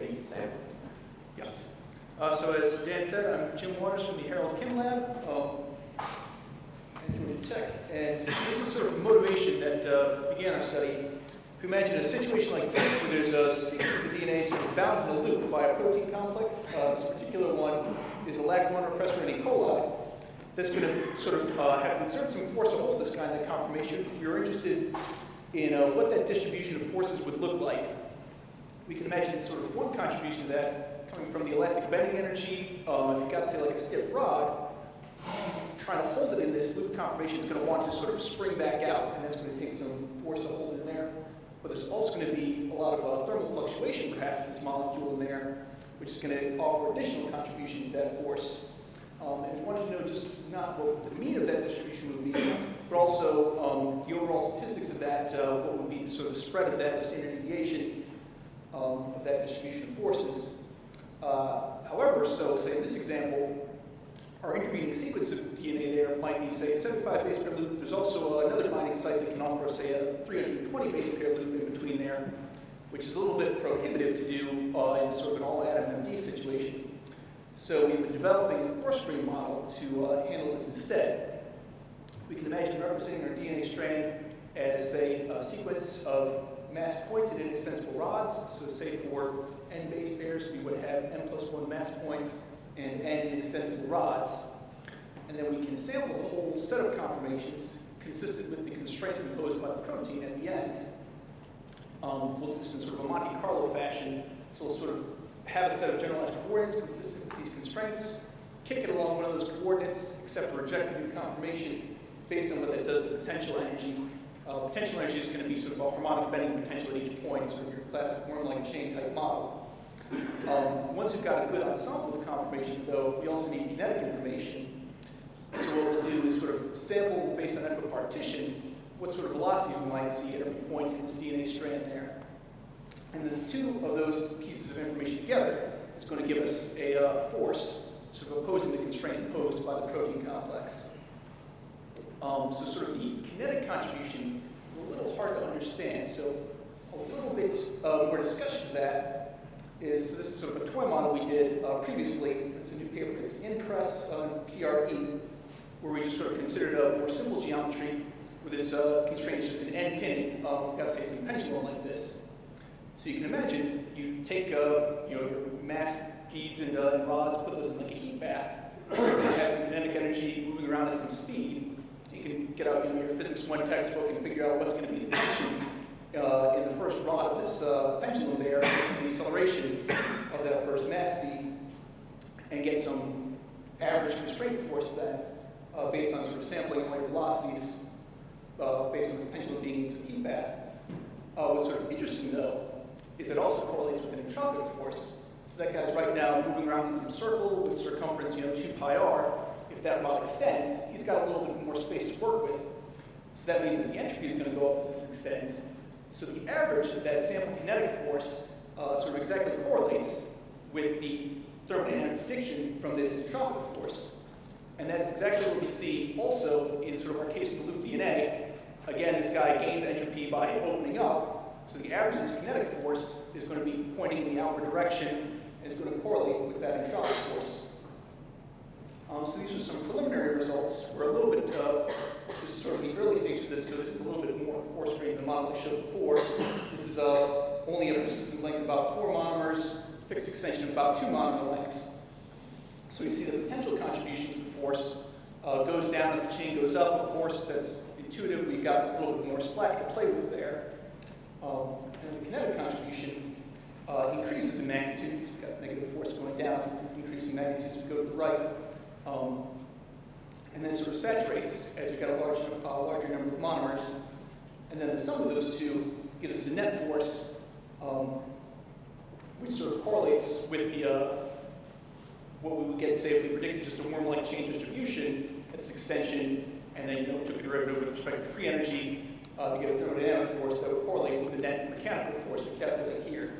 base sampling? Yes. So as Dan said, I'm Jim Waters from the Harold Kim Lab at Georgia Tech, and this is sort of the motivation that began our study. If you imagine a situation like this, where there's a sequence of the DNA sort of bound in a loop by a protein complex, this particular one is a lac 1 repressor in E. coli, that's going to sort of have to exert some force to hold this kind of conformation. We're interested in what that distribution of forces would look like. We can imagine sort of one contribution to that coming from the elastic bending energy. If you've got, say, like a stiff rod, trying to hold it in this loop conformation is going to want to sort of spring back out, and that's going to take some force to hold it in there. But there's also going to be a lot of thermal fluctuation, perhaps, in this molecule in there, which is going to offer additional contribution to that force. And we wanted to know just not what the mean of that distribution would be, but also the overall statistics of that, what would be sort of the spread of that standard deviation of that distribution of forces. However, so say in this example, our intervening sequence of DNA there might be, say, a 75 base pair loop. There's also another binding site that can offer, say, a 320 base pair loop in between there, which is a little bit prohibitive to do in sort of an all-atom MD situation. So we've been developing a coarse grain model to handle this instead. We can imagine representing our DNA strand as, say, a sequence of mass points at inextensible rods. So say for n base pairs, we would have n+1 mass points and n inextensible rods. And then we can sample the whole set of conformations consistent with the constraints imposed by the protein at the end. We'll do this in sort of a Monte Carlo fashion. So we'll sort of have a set of generalized coordinates consistent with these constraints, kick it along one of those coordinates, accept or reject the new conformation based on what that does to potential energy. Potential energy is going to be sort of a harmonic bending potential at each point, sort of your classic worm-like chain type model. Once we've got a good ensemble of conformations, though, we also need kinetic information. So what we'll do is sort of sample based on equipartition what sort of velocity we might see at every point in this DNA strand there. And then the two of those pieces of information together is going to give us a force, sort of opposing the constraint imposed by the protein complex. So sort of the kinetic contribution is a little hard to understand. So a little bit more discussion of that is, so this is sort of a toy model we did previously. It's a new paper. It's InPress on PRE, where we just sort of considered a more simple geometry where this constraint is just an end pinning. We've got, say, some pendulum like this. So you can imagine you take your mass beads and rods, put those in like a heat bath. You have some kinetic energy moving around at some speed. You can get out your physics 1 textbook and figure out what's going to be the position in the first rod of this pendulum there, the acceleration of that first mass bead, and get some average constraint force then based on sort of sampling light velocities based on this pendulum being in the heat bath. What's sort of interesting, though, is it also correlates with an entropic force. So that guy's right now moving around in some circle with circumference, 2 pi r. If that rod extends, he's got a little bit more space to work with. So that means that the entropy is going to go up as this extends. So the average of that sample kinetic force sort of exactly correlates with the thermodynamic prediction from this entropic force. And that's exactly what we see also in sort of our case with the loop DNA. Again, this guy gains entropy by opening up. So the average of this kinetic force is going to be pointing in the outward direction and is going to correlate with that entropic force. So these are some preliminary results. We're a little bit, this is sort of the early stage of this, so this is a little bit more coarse grained than the model I showed before. This is only a persistence length of about 4 monomers, fixed extension of about 2 monomer lengths. So you see the potential contribution to the force goes down as the chain goes up. Of course, that's intuitive. We've got a little bit more slack to play with there. And the kinetic contribution increases in magnitude. You've got negative force going down, since it's increasing magnitude as we go to the right. And then sort of saturates as you've got a larger number of monomers. And then the sum of those two gives us a net force, which sort of correlates with the what we would get, say, if we predicted just a worm-like chain distribution at this extension, and then took a derivative with respect to free energy to get a thermodynamic force that would correlate with the net mechanical force we calculate here.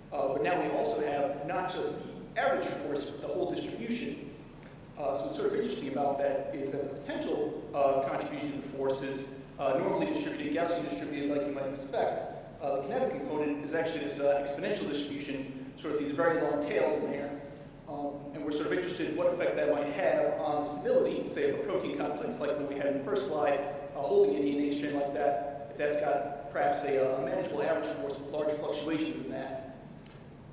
But now we also have not just the average force, but the whole distribution. So what's sort of interesting about that is that the potential contribution to the force is normally distributed, Gaussian distributed like you might expect. The kinetic component is actually this exponential distribution, sort of these some very long tails in there. And we're sort of interested in what effect that might have on the stability, say, of a protein complex like what we had in the first slide, holding a DNA strand like that, if that's got perhaps a manageable average force with large fluctuations in that.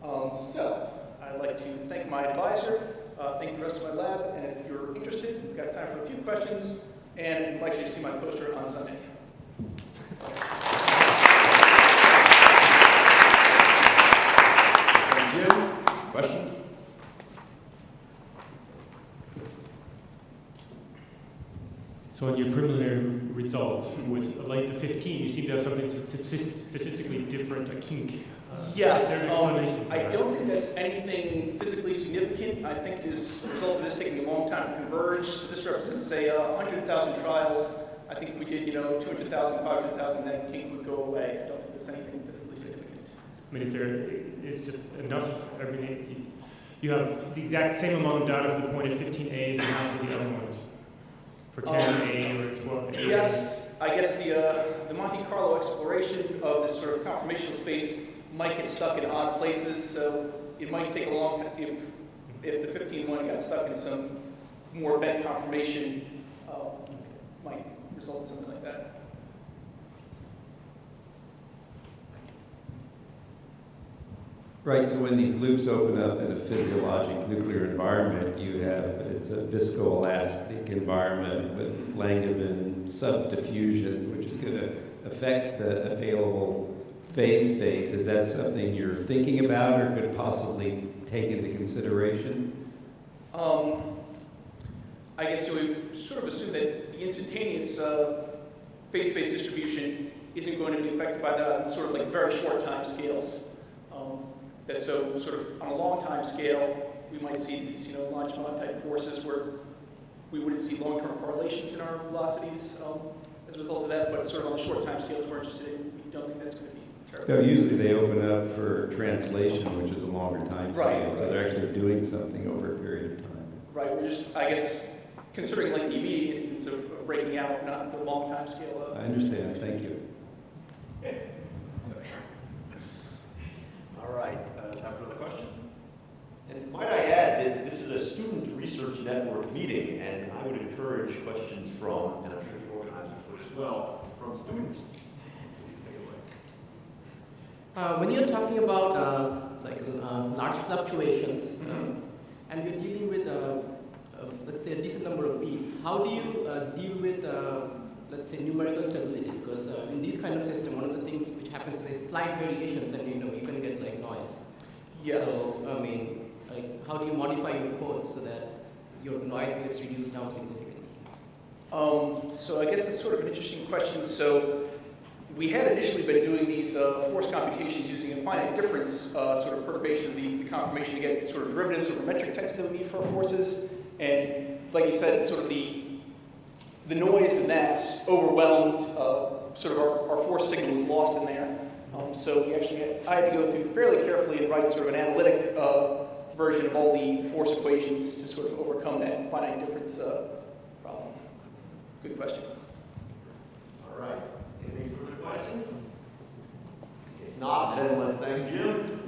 So I'd like to thank my advisor, thank the rest of my lab, and if you're interested, we've got time for a few questions, and invite you to see my poster on Sunday. Thank you. Questions? So on your preliminary results, with like the 15, you seem to have something statistically different, a kink. Yes, is there an explanation for I that? don't think that's anything physically significant. I think it is a result of this taking a long time to converge. This represents, say, 100,000 trials. I think if we did, 200,000, 500,000, that kink would go away. I don't think there's anything physically significant. I mean, is just enough? I mean, you have the exact same amount of data for the point of 15A as you have for the other ones. For 10A or 12A? Yes, I guess the Monte Carlo exploration of this sort of conformational space might get stuck in odd places, so it might take a long time. If the 15-1 got stuck in some more bent conformation, might result in something like that. Right, so when these loops open up in a physiologic nuclear environment, it's a viscoelastic environment with Langevin subdiffusion, which is going to affect the available phase space. Is that something you're thinking about or could possibly take into consideration? I guess so we've sort of assumed that the instantaneous phase space distribution isn't going to be affected by the sort of like very short time scales. That so sort of on a long time scale, we might see these Langemann type forces where we wouldn't see long-term correlations in our velocities as a result of that, but sort of on the short time scales we're interested in, we don't think that's going to be terrible. No, usually they open up for translation, which is a longer time scale, Right. So they're actually doing something over a period of time. Right, we're just, I guess, considering like the immediate instance of breaking out, not the long time scale. I understand, thank you. All right, time for another question? And might I add that this is a student research network meeting, and I would encourage questions from, and I'm sure the organizers would as well, from students. Please take it away. When you're talking about large fluctuations, and you're dealing with, let's say, a decent number of beats, how do you deal with, let's say, numerical stability? Because in these kind of systems, one of the things which happens is slight variations, and you can get like noise. Yes. So I mean, how do you modify your codes so that your noise gets reduced down significantly? So I guess that's sort of an interesting question. So we had initially been doing these force computations using a finite difference sort of perturbation of the conformation to get sort of derivatives over metric tensity for forces. And like you said, sort of the noise in that overwhelmed sort of our force signal was lost in there. So we actually I had to go through fairly carefully and write sort of an analytic version of all the force equations to sort of overcome that finite difference problem. Good question. All right, any further questions? If not, then let's thank Jim.